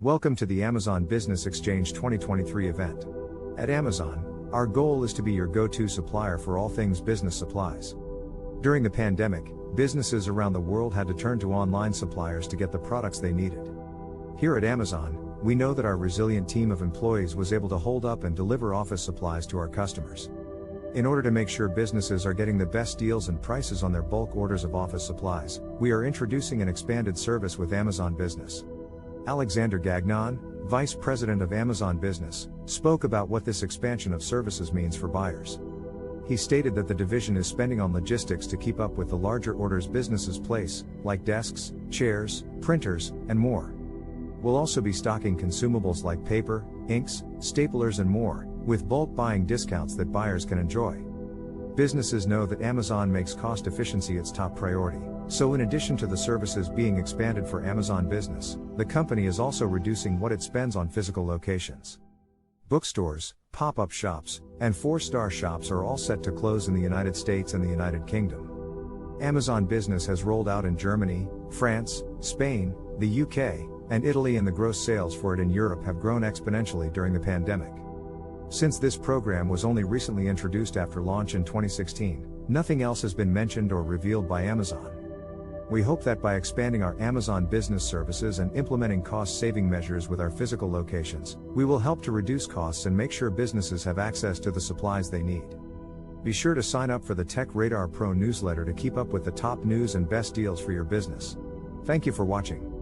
Welcome to the Amazon Business Exchange 2023 event. At Amazon, our goal is to be your go-to supplier for all things business supplies. During the pandemic, businesses around the world had to turn to online suppliers to get the products they needed. Here at Amazon, we know that our resilient team of employees was able to hold up and deliver office supplies to our customers. In order to make sure businesses are getting the best deals and prices on their bulk orders of office supplies, we are introducing an expanded service with Amazon Business. Alexander Gagnon, Vice President of Amazon Business, spoke about what this expansion of services means for buyers. He stated that the division is spending on logistics to keep up with the larger orders businesses place, like desks, chairs, printers, and more. We'll also be stocking consumables like paper, inks, staplers and more, with bulk buying discounts that buyers can enjoy. Businesses know that Amazon makes cost efficiency its top priority, so in addition to the services being expanded for Amazon Business, the company is also reducing what it spends on physical locations. Bookstores, pop-up shops, and 4-star shops are all set to close in the United States and the United Kingdom. Amazon Business has rolled out in Germany, France, Spain, the UK, and Italy, and the gross sales for it in Europe have grown exponentially during the pandemic. Since this program was only recently introduced after launch in 2016, nothing else has been mentioned or revealed by Amazon. We hope that by expanding our Amazon Business services and implementing cost-saving measures with our physical locations, we will help to reduce costs and make sure businesses have access to the supplies they need. Be sure to sign up for the Tech Radar Pro newsletter to keep up with the top news and best deals for your business. Thank you for watching.